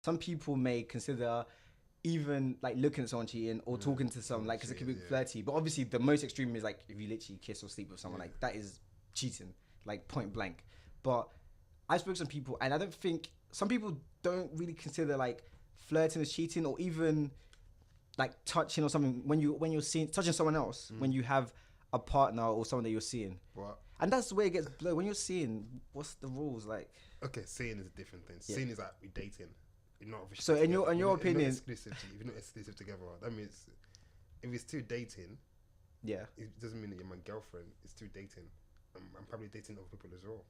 some people may consider even like looking at someone cheating or talking to someone like because it could be flirty. But obviously, the most extreme is like if you literally kiss or sleep with someone, like that is cheating, like point blank. But I spoke to some people, and I don't think some people don't really consider like flirting as cheating or even like touching or something when you're seeing touching someone else when you have a partner or someone that you're seeing. What? And that's the way it gets blurred. When you're seeing, what's the rules like? Okay, seeing is a different thing. Seeing is like we're dating. You're not So in your opinion, if you're not exclusive together, that means if it's still dating, it doesn't mean that you're my girlfriend. It's still dating. I'm probably dating other people as well.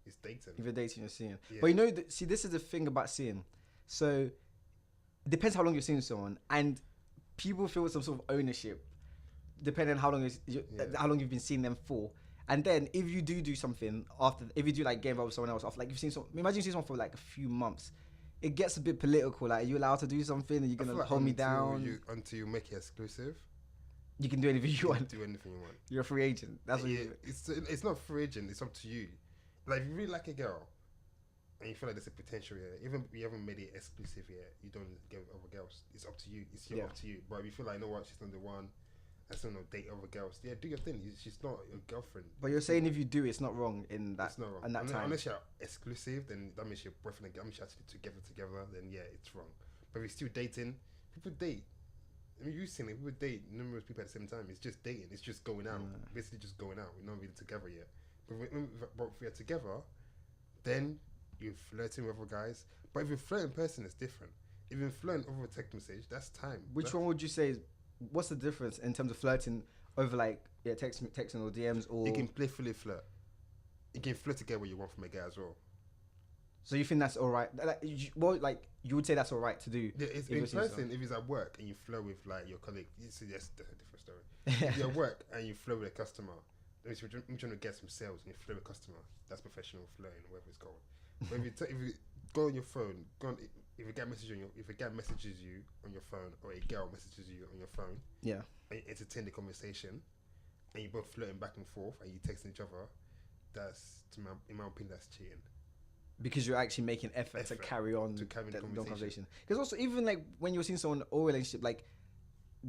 It's dating. If you're dating, you're seeing. But you know, see, this is the thing about seeing. So it depends how long you're seeing someone, and people feel some sort of ownership depending on how long how long you've been seeing them for. And then if you do something after, if you do like get involved with someone else after, like you've seen imagine you see someone for like a few months, it gets a bit political. Like, are you allowed to do something? Are you gonna hold me down? Until you make it exclusive, you can do anything you want. Do anything you want. You're a free agent. That's what it's not free agent. It's up to you. Like if you really like a girl, and you feel like there's a potential here, even if you haven't made it exclusive yet, you don't get with other girls. It's up to you. It's up to you. But if you feel like, you know what, she's not the one, I still not date other girls. Yeah, do your thing. She's not your girlfriend. But you're saying if you do, it's not wrong in that. It's not wrong. In that time. Unless you're exclusive, then that means you're boyfriend. That means you're actually together. Then yeah, it's wrong. But if you're still dating, people date. I mean, you've seen it. People date numerous people at the same time. It's just dating. It's just going out. Basically, just going out. We're not really together yet. But if we're together, then you're flirting with other guys. But if you're flirting in person, it's different. If you're flirting over a text message, that's time. Which one would you say is, what's the difference in terms of flirting over like texting or DMs or? You can playfully flirt. You can flirt to get what you want from a guy as well. So you think that's all right? Like you would say that's all right to do? Yeah, it's in person. If it's at work and you flirt with like your colleague, that's a different story. If you're at work and you flirt with a customer, that means you're trying to get some sales and you flirt with a customer. That's professional flirting, whatever it's called. But if you go on your phone, if a guy messages you on your phone, or a girl messages you on your phone, and you entertain the conversation, and you both flirting back and forth, and you texting each other, that's, in my opinion, that's cheating. Because you're actually making effort to carry on the conversation. Because also, even like when you're seeing someone or relationship, like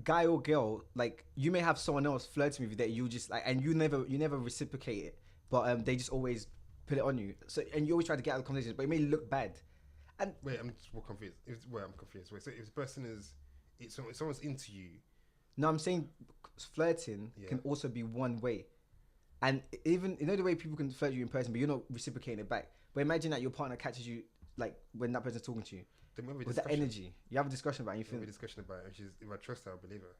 guy or girl, like you may have someone else flirting with you that you just like, and you never reciprocate it, but they just always put it on you. So and you always try to get out of the conversation, but it may look bad. And wait, I'm just more confused. I'm confused. Wait, so if the person if someone's into you, no, I'm saying flirting can also be one way, and even the way people can flirt you in person, but you're not reciprocating it back. But imagine that your partner catches you like when that person's talking to you with that energy. You have a discussion about it. And you have a discussion about it. If I trust her, I believe her.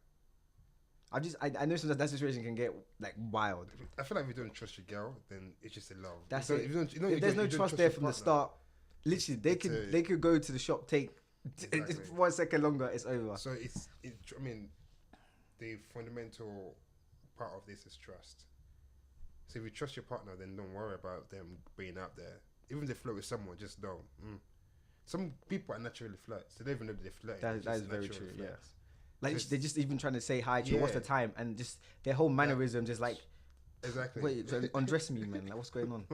I know sometimes that situation can get like wild. I feel like if you don't trust your girl, then it's just a love. That's it. If there's no trust there from the start, literally they could go to the shop, take 1 second longer, it's over. So I mean, the fundamental part of this is trust. So if you trust your partner, then don't worry about them being out there. Even if they flirt with someone, just don't. Some people are naturally flirt, so they don't even know that they flirt. That is very true. Flirts. Yeah, like they're just even trying to say hi to you. What's the time? And just their whole mannerism, just like exactly. Wait, so undress me, man. Like what's going on?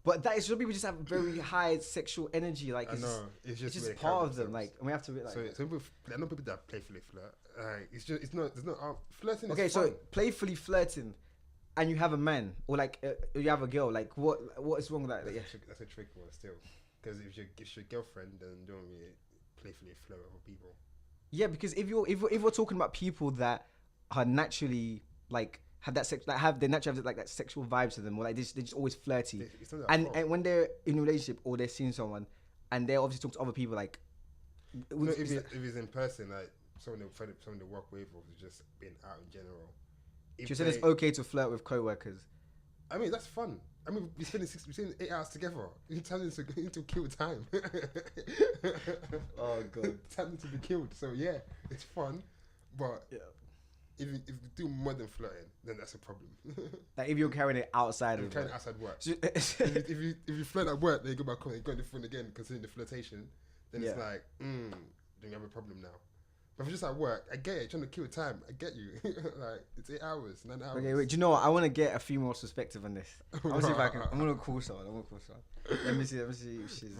But that is some people just have very high sexual energy. Like it's just part of them. Like and we have to like. So some people, I know people that playfully flirt. It's not flirting. Okay, is so fun. playfully flirting. And you have a man or like you have a girl, like what is wrong with that? That's a trick one still, because if your girlfriend, then don't really playfully flirt with other people. Yeah, because if we're talking about people that are naturally like have that sex, like they naturally have like that sexual vibes to them, or like they're just always flirty, and when they're in a relationship or they're seeing someone, and they're obviously talking to other people, like if it's in person, like someone they work with, or just being out in general. You said it's okay to flirt with co-workers. I mean, that's fun. I mean, we spend 8 hours together. You turn into kill time. Oh god, time to be killed. So yeah, it's fun, but if you do more than flirting, then that's a problem. Like if you're carrying it outside of work. Outside work. if you flirt at work, then you go back home, you go on the phone again, considering the flirtation. Then it's like, then you have a problem now. But if you're just at work, I get it. You're trying to kill time. I get you. Like, it's 8 hours, 9 hours. Okay, wait. Do you know what? I want to get a female's perspective on this. I'm gonna call someone. Let me see if she's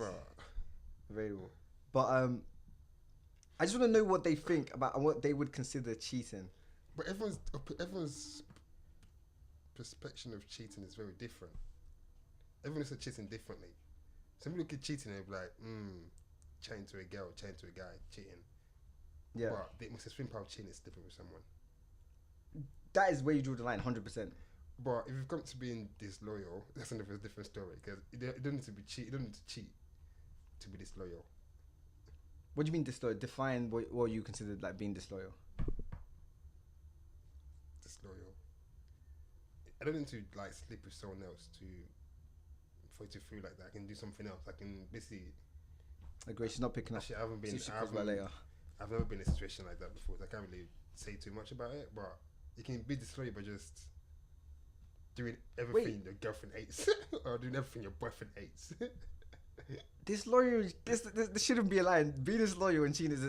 available. But I just want to know what they think about and what they would consider cheating. But everyone's perception of cheating is very different. Everyone looks at cheating differently. Some people look at cheating and be like, chatting to a girl, chatting to a guy, cheating. Yeah. But the most extreme part of cheating is sleeping with someone. That is where you draw the line, 100%. But if you've come to being disloyal, that's another different story. Because you don't need to be cheat. You don't need to cheat to be disloyal. What do you mean disloyal? Define what you consider like being disloyal. Disloyal. I don't need to like sleep with someone else for it to feel like that. I can do something else. I can basically. Like, she's not picking up. Actually, I haven't been. I've never been in a situation like that before. So I can't really say too much about it. But you can be disloyal by just doing everything your girlfriend hates, or doing everything your boyfriend hates. Disloyal. This shouldn't be a line. Being disloyal and cheating is.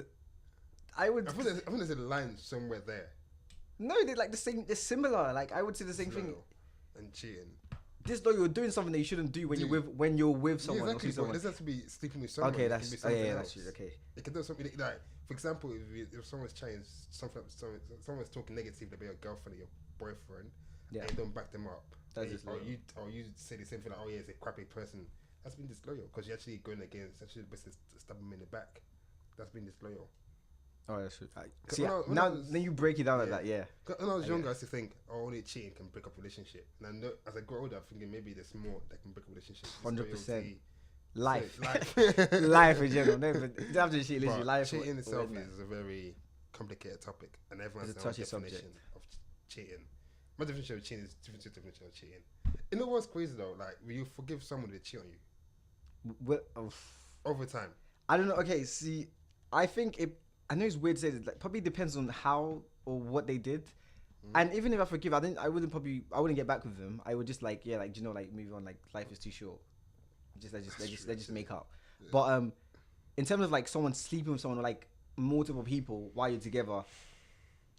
I think there's a line somewhere there. No, they're like the same. They're similar. Like I would say the same thing. And cheating. Disloyal, doing something that you shouldn't do when you're with someone. Yeah, exactly. Or someone. It doesn't have to be sleeping with someone. Okay, that's true. Okay. It can do something like, for example, if someone's chatting, someone's talking negatively about your girlfriend or your boyfriend, and you don't back them up, or you say the same thing like, oh yeah, it's a crappy person. That's been disloyal because you're actually going against, actually stab them in the back. That's been disloyal. Oh, that's true. Then you break it down like that, yeah. When I was younger, I used to think, only cheating can break up a relationship. And I know, as I grow older, I'm thinking maybe there's more that can break up a relationship. 100%. Life. Life. Life in general. No, but you have to cheat, literally. Life. Cheating itself is a very complicated topic. And everyone has their own definition of cheating. My definition of cheating is different to the definition of cheating. You know what's crazy though? Like, will you forgive someone if they cheat on you? Over time. I don't know. Okay, see, I think I know it's weird to say this. Like, probably depends on how or what they did. And even if I forgive, I wouldn't get back with them. I would just like, yeah, like, move on. Like, life is too short. Let's just make up. Yeah. But in terms of like someone sleeping with someone or like multiple people while you're together,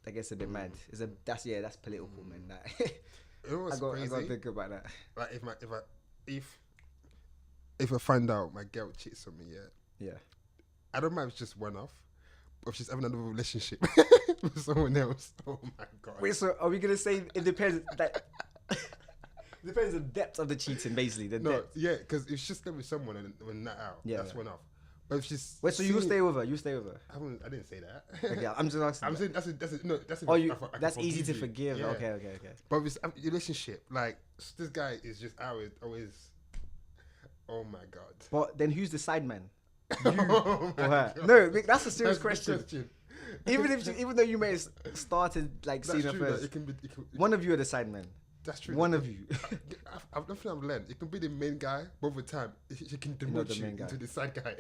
I guess a bit mad. That's political, man. Like, you know what's crazy? I got to think about that. Like if I find out my girl cheats on me, yeah, I don't mind if it's just one off. If she's having another relationship with someone else, oh my god. Wait, so are we gonna say it depends? That it depends on the depth of the cheating, basically. Yeah, because if she's still with someone and we're not out, that's one off. But if she's so you stay with her? You stay with her? I didn't say that. Okay, I'm just asking. I'm saying that's that's easy to forgive. Yeah. Okay. But if it's a relationship, like this guy is just always. Oh my god. But then who's the side man? You or her? No, that's a serious question. Even though you may have started like seeing her first, one of you are the side man. That's true. One of you. I've learned. It can be the main guy, but over time, she can demote you into the side guy.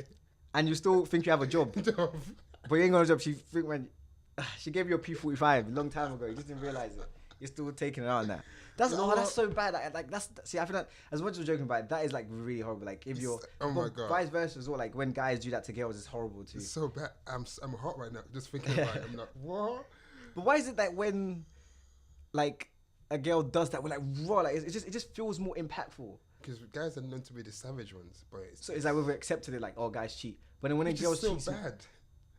And you still think you have a job. But you ain't got a job. She gave you a P45 a long time ago. You just didn't realize it. You're still taking it out on that. That's so bad. I feel like as much as we're joking about it, that is like really horrible. Like if you're my god, vice versa as well. Like when guys do that to girls, it's horrible too. It's so bad. I'm hot right now just thinking about it. I'm like, what? But why is it that when like a girl does that, we're like raw? Like it just feels more impactful. Because guys are known to be the savage ones, but it's like we've accepted it. Like, oh, guys cheat. But then when a girl cheats, so bad.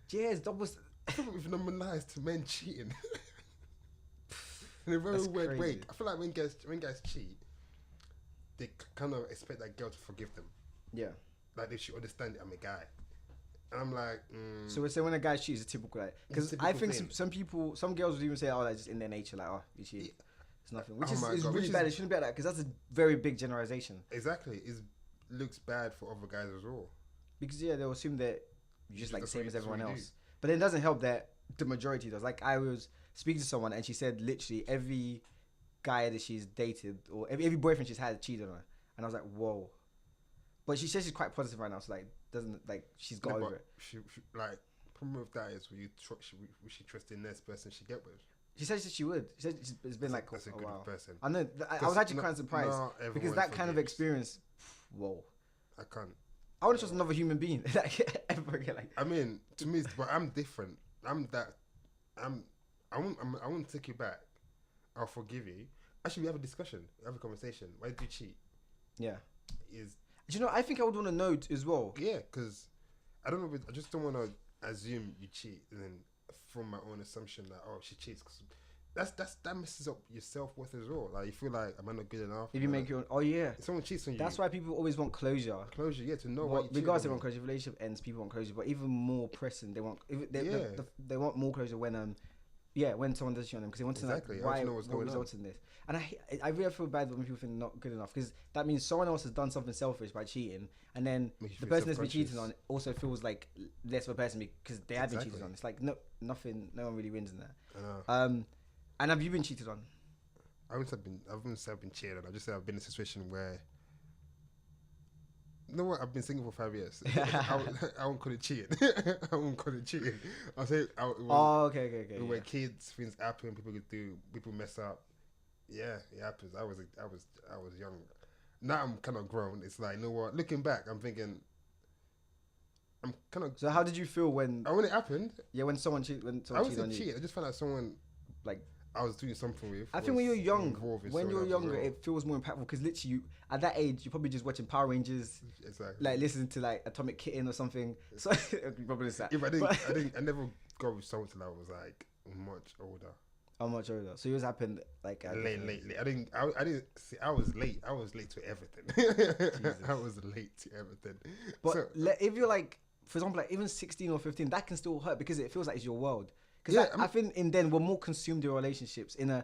Yeah, it's almost. I feel like we've normalized men cheating. In a very weird way. I feel like when guys cheat, they kind of expect that girl to forgive them. Yeah. Like they should understand I'm a guy. And I'm like, So we're saying when a guy cheats, it's typical, like, because I think some girls would even say, oh, that's just in their nature, like, oh, you cheat. It's nothing. Which is really bad. It shouldn't be like that, because that's a very big generalization. Exactly. It looks bad for other guys as well. Because they'll assume that you're just like the same as everyone else. But then it doesn't help that the majority does. Like I was speaking to someone and she said literally every guy that she's dated or every boyfriend she's had cheated on her, and I was like, whoa. But she says she's quite positive right now, so like she's got over it. She like problem with that is will she trust the next person she get with? She said she would. She said it's been like that's a good person. I know. I was actually kind of surprised because that kind of experience. Whoa. I can't. I want to trust another human being ever again. Like, I mean, to me, but I'm different. I won't take you back. I'll forgive you. Actually, we have a discussion. We have a conversation. Why did you cheat? Yeah. Do you know? I think I would want to know as well. Yeah, because I don't know. I just don't want to assume you cheat and then from my own assumption that she cheats. Cause that messes up your self worth as well. Like you feel like am I not good enough? If you make your own, if someone cheats on you. That's why people always want closure. Closure, to know what. Regardless, they want closure. Relationship ends, people want closure. But even more pressing, they want they want more closure when when someone does cheat on them because they want to know why what results in this. And I really feel bad when people think not good enough because that means someone else has done something selfish by cheating, and then the person that's been cheated on also feels like less of a person because they have been cheated on. It's like no one really wins in that. I know. And have you been cheated on? I wouldn't say I've been cheated on. I just say I've been in a situation where. You know what? I've been single for 5 years. I won't call it cheating. I won't call it cheating. I'll say. Okay. Where kids, things happen, people mess up. Yeah, it happens. I was young. Now I'm kind of grown. It's like, you know what? Looking back, I'm thinking. I'm kind of. So how did you feel when it happened? Yeah, when someone cheated on you. I wasn't cheating. I just found out someone like. I was doing something with. I think when you're young, it feels more impactful because literally, at that age, you're probably just watching Power Rangers, like listening to like Atomic Kitten or something. So probably that. Yeah, I never got with someone till I was like much older. How much older? So yours happened like late. I didn't see. I was late. I was late to everything. I was late to everything. But if you're like, for example, like even 16 or 15, that can still hurt because it feels like it's your world. Because I think in then we're more consumed in relationships in a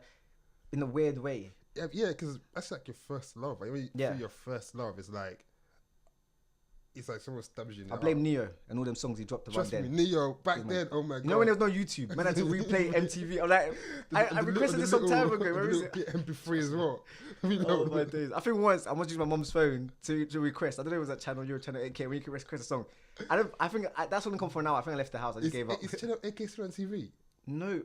weird way. Yeah, because that's like your first love. Like, when you feel your first love, it's like someone stabs you in the heart. blame Neo and all them songs he dropped about then. Trust me, Neo back then. Oh my god! You know when there was no YouTube, man, I had to replay MTV. I'm like, I requested this some time ago. Where is it? MP3 as well. Oh my days! I think once I was using my mum's phone to request. I don't know if it was that channel Euro Channel 8K when you can request a song. I think that's what I'm come for now. I think I left the house. I just gave up. Is Channel 8K still on TV? No,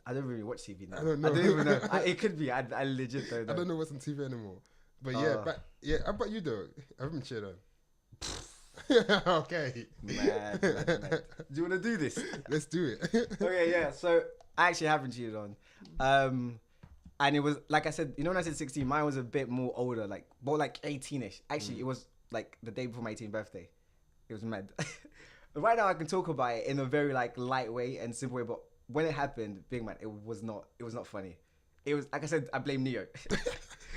I don't really watch TV now. I don't know. I don't even know. It could be. I legit don't know. I don't know what's on TV anymore. But how about you though? I haven't cheated on. Okay. Mad. Do you want to do this? Let's do it. Okay, yeah. So I actually haven't cheated on. And it was like I said, when I said 16, mine was a bit more older, like more like 18ish. Actually, it was like the day before my 18th birthday. It was mad. Right now I can talk about it in a very like light way and simple way, but when it happened, big man, it was not funny. It was like I said, I blame Neo.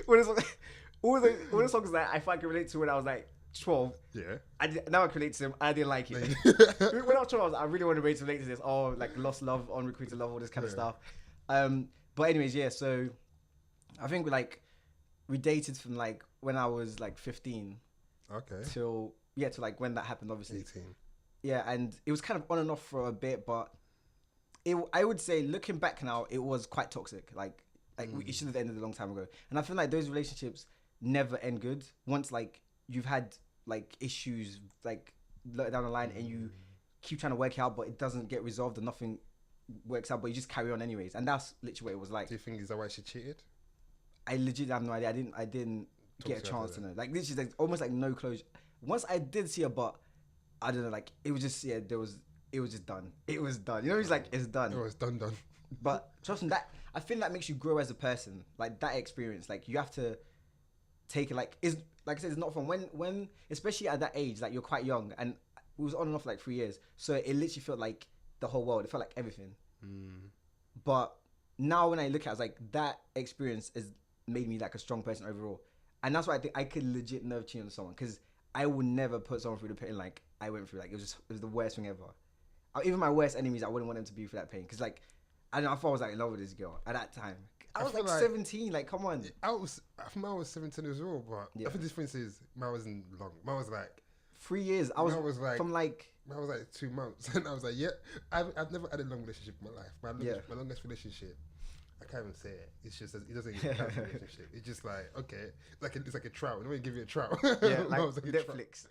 all the songs that I fucking relate to when I was like 12. Yeah. Now I can relate to them. I didn't like it. When I was 12, I really wanted to relate to this. Oh, like Lost Love, On Recruited Love, all this kind of stuff. But anyways, yeah. So I think we dated from like when I was like 15. Okay. Till like when that happened, obviously. 18. Yeah, and it was kind of on and off for a bit, but I would say looking back now, it was quite toxic. Like it should have ended a long time ago. And I feel like those relationships never end good. Once like you've had like issues like down the line and you keep trying to work it out, but it doesn't get resolved and nothing works out, but you just carry on anyways. And that's literally what it was like. Do you think is that why she cheated? I legit have no idea. I didn't get a chance to know. Like literally, like almost like no closure. Once I did see her, but I don't know. Like it was just it was just done. It was done. It's like it's done. Oh, it's done. But trust me, that I think that makes you grow as a person. Like that experience, like you have to take it. Like I said, it's not fun when especially at that age. Like you're quite young, and it was on and off like 3 years. So it literally felt like the whole world. It felt like everything. But now when I look at it, it's like that experience has made me like a strong person overall. And that's why I think I could legit never cheat on someone, because I would never put someone through the pain like I went through. Like it was the worst thing ever. Even my worst enemies, I wouldn't want them to be through that pain, because like I thought I was like in love with this girl at that time. I was like 17. Like come on. I think I was 17 as well, but I think the difference is mine wasn't long. Mine was like 3 years. I was like from like. I was like 2 months, and I was like, I've never had a long relationship in my life. My longest relationship, I can't even say it. It's just it doesn't even count as a relationship. It's just like okay, it's like a trout. Let me give you a trout. Yeah, like Netflix.